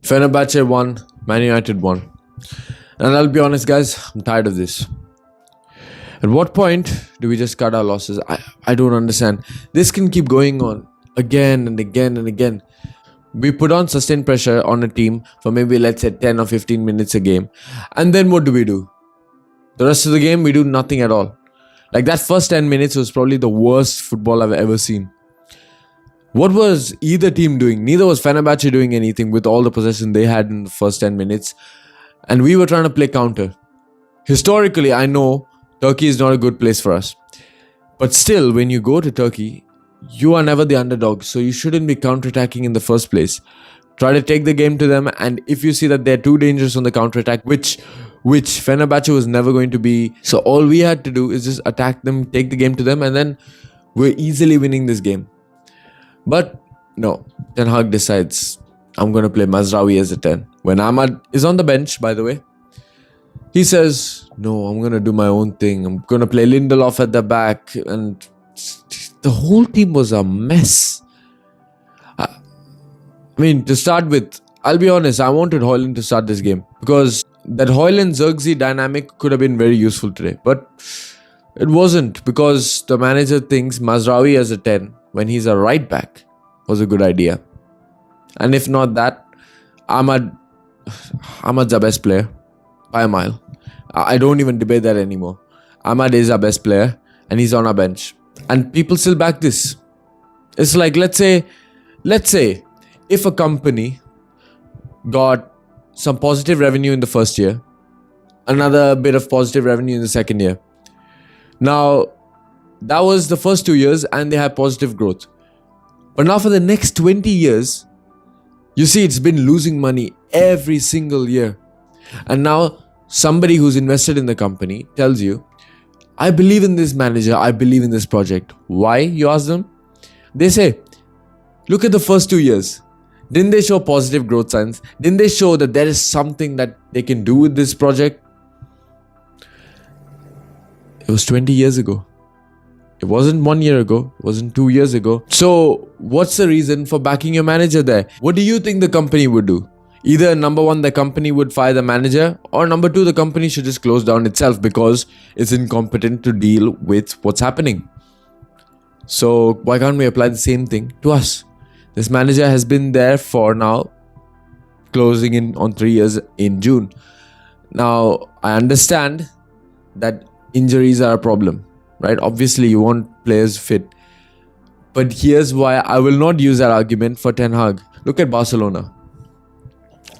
Fenerbahce won, Man United won. And I'll be honest, guys, I'm tired of this. At what point do we just cut our losses? I don't understand. This can keep going on again and again and again. We put on sustained pressure on a team for maybe, let's say, 10 or 15 minutes a game. And then what do? The rest of the game, we do nothing at all. Like that first 10 minutes was probably the worst football I've ever seen. What was either team doing? Neither was Fenerbahce doing anything with all the possession they had in the first 10 minutes. And we were trying to play counter. Historically, I know Turkey is not a good place for us. But still, when you go to Turkey, you are never the underdog. So you shouldn't be counter-attacking in the first place. Try to take the game to them. And if you see that they're too dangerous on the counter-attack, which Fenerbahce was never going to be. So all we had to do is just attack them, take the game to them, and then we're easily winning this game. But no, Ten Hag decides, I'm going to play Mazraoui as a 10. When Ahmad is on the bench, by the way, he says, no, I'm going to do my own thing. I'm going to play Lindelof at the back. And the whole team was a mess. I mean, to start with, I'll be honest, I wanted Højlund to start this game. Because that Højlund-Zirkzee dynamic could have been very useful today. But it wasn't, because the manager thinks Mazraoui as a 10, when he's a right back, was a good idea. And if not that, Ahmad's our best player by a mile. I don't even debate that anymore. Ahmad is our best player and he's on our bench. And people still back this. It's like, let's say, if a company got some positive revenue in the first year, another bit of positive revenue in the second year. Now, that was the first 2 years and they had positive growth. But now for the next 20 years, you see it's been losing money every single year. And now somebody who's invested in the company tells you, I believe in this manager, I believe in this project. Why, you ask them? They say, look at the first 2 years. Didn't they show positive growth signs? Didn't they show that there is something that they can do with this project? It was 20 years ago. It wasn't 1 year ago. It wasn't 2 years ago. So what's the reason for backing your manager there? What do you think the company would do? Either number one, the company would fire the manager, or number two, the company should just close down itself because it's incompetent to deal with what's happening. So why can't we apply the same thing to us? This manager has been there for now, closing in on 3 years in June. Now, I understand that injuries are a problem, right? Obviously, you want players fit. But here's why I will not use that argument for Ten Hag. Look at Barcelona.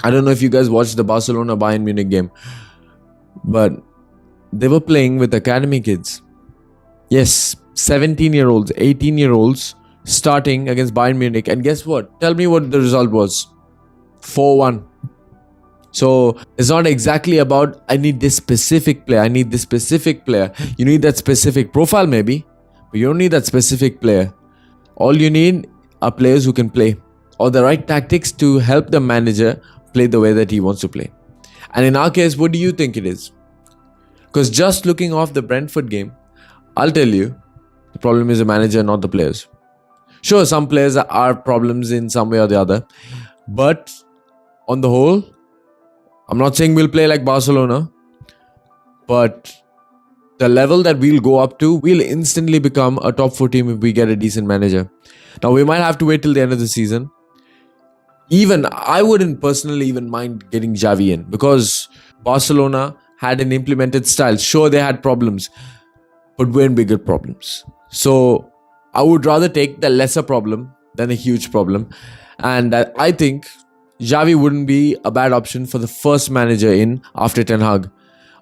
I don't know if you guys watched the Barcelona-Bayern Munich game, but they were playing with academy kids. Yes, 17-year-olds, 18-year-olds starting against Bayern Munich. And guess what? Tell me what the result was. 4-1. So it's not exactly about, I need this specific player. I need this specific player. You need that specific profile maybe, but you don't need that specific player. All you need are players who can play, or the right tactics to help the manager play the way that he wants to play. And in our case, what do you think it is? Because just looking off the Brentford game, I'll tell you, the problem is the manager, not the players. Sure, some players are problems in some way or the other. But on the whole, I'm not saying we'll play like Barcelona, but the level that we'll go up to, we'll instantly become a top 4 team if we get a decent manager. Now, we might have to wait till the end of the season. Even, I wouldn't personally even mind getting Xavi in, because Barcelona had an implemented style. Sure, they had problems, but we're in bigger problems. So I would rather take the lesser problem than a huge problem. And I think Xavi wouldn't be a bad option for the first manager in after Ten Hag.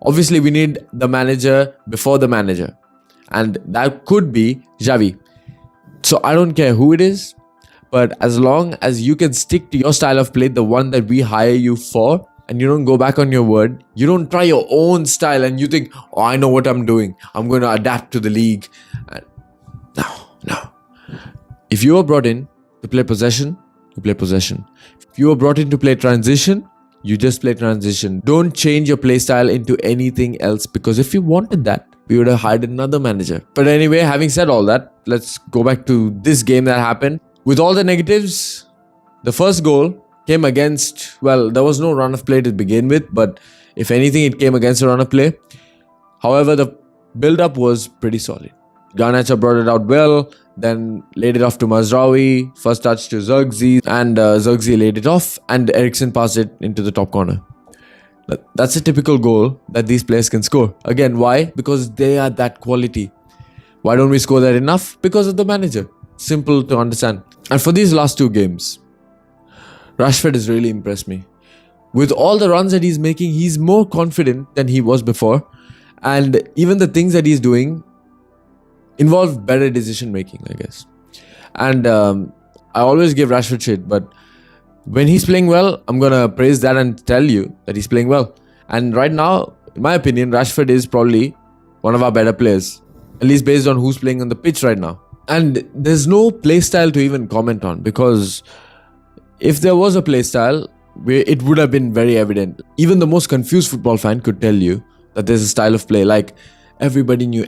Obviously, we need the manager before the manager. And that could be Xavi. So I don't care who it is. But as long as you can stick to your style of play, the one that we hire you for, and you don't go back on your word, you don't try your own style and you think, oh, I know what I'm doing. I'm going to adapt to the league. No. If you are brought in to play possession, you play possession. If you are brought in to play transition, you just play transition. Don't change your play style into anything else, because if you wanted that, we would have hired another manager. But anyway, having said all that, let's go back to this game that happened. With all the negatives, the first goal came against, well, there was no run of play to begin with, but if anything, it came against a run of play. However, the build-up was pretty solid. Garnacha brought it out well, then laid it off to Mazraoui, first touch to Zirkzee, and Zirkzee laid it off, and Eriksen passed it into the top corner. That's a typical goal that these players can score. Again, why? Because they are that quality. Why don't we score that enough? Because of the manager. Simple to understand. And for these last two games, Rashford has really impressed me. With all the runs that he's making, he's more confident than he was before. And even the things that he's doing involve better decision making, I guess. And I always give Rashford shit, but when he's playing well, I'm going to praise that and tell you that he's playing well. And right now, in my opinion, Rashford is probably one of our better players. At least based on who's playing on the pitch right now. And there's no play style to even comment on, because if there was a play style, it would have been very evident. Even the most confused football fan could tell you that there's a style of play. Like everybody knew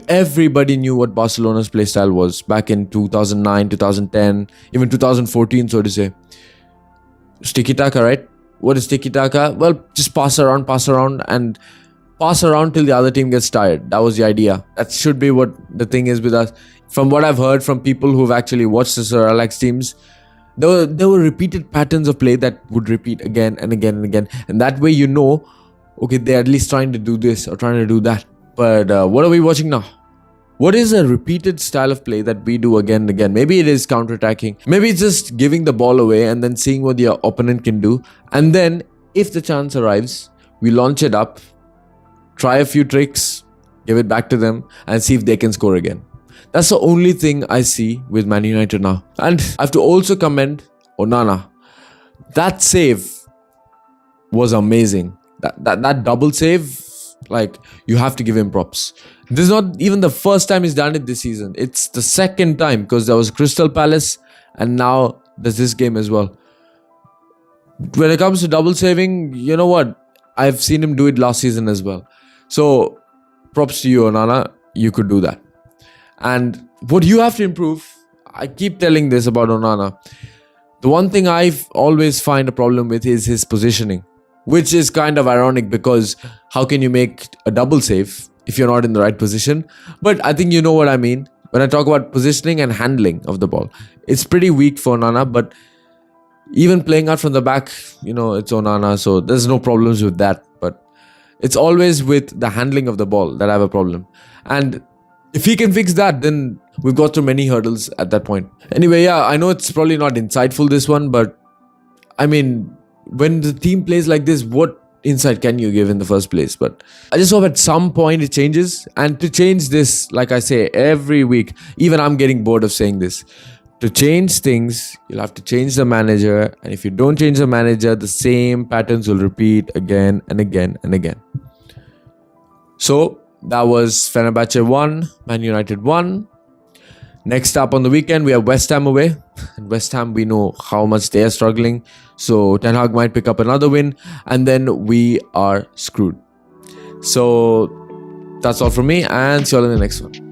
what Barcelona's play style was back in 2009, 2010, even 2014, so to say. It's tiki-taka, right? What is tiki-taka? Well, just pass around and pass around till the other team gets tired. That was the idea. That should be what the thing is with us. From what I've heard from people who've actually watched the Sir Alex teams, there were repeated patterns of play that would repeat again and again and again. And that way you know, okay, they're at least trying to do this or trying to do that. But what are we watching now? What is a repeated style of play that we do again and again? Maybe it is counter-attacking. Maybe it's just giving the ball away and then seeing what the opponent can do. And then, if the chance arrives, we launch it up, try a few tricks, give it back to them, and see if they can score again. That's the only thing I see with Man United now. And I have to also commend Onana. That save was amazing. That double save, like, you have to give him props. This is not even the first time he's done it this season. It's the second time, because there was Crystal Palace and now there's this game as well. When it comes to double saving, you know what? I've seen him do it last season as well. So, props to you, Onana. You could do that. And what you have to improve, I keep telling this about Onana. The one thing I've always find a problem with is his positioning, which is kind of ironic, because how can you make a double save if you're not in the right position? But I think you know what I mean when I talk about positioning and handling of the ball. It's pretty weak for Onana, but even playing out from the back, you know, it's Onana, so there's no problems with that. But it's always with the handling of the ball that I have a problem. And if he can fix that, then we've got through many hurdles at that point. Anyway, yeah, I know it's probably not insightful, this one, but I mean, when the team plays like this, what insight can you give in the first place? But I just hope at some point it changes. And to change this, like I say, every week, even I'm getting bored of saying this. To change things, you'll have to change the manager. And if you don't change the manager, the same patterns will repeat again and again and again. So, that was Fenerbahce 1, Man United 1. Next up on the weekend, we have West Ham away. And West Ham, we know how much they are struggling. So, Ten Hag might pick up another win. And then we are screwed. So, that's all from me. And see you all in the next one.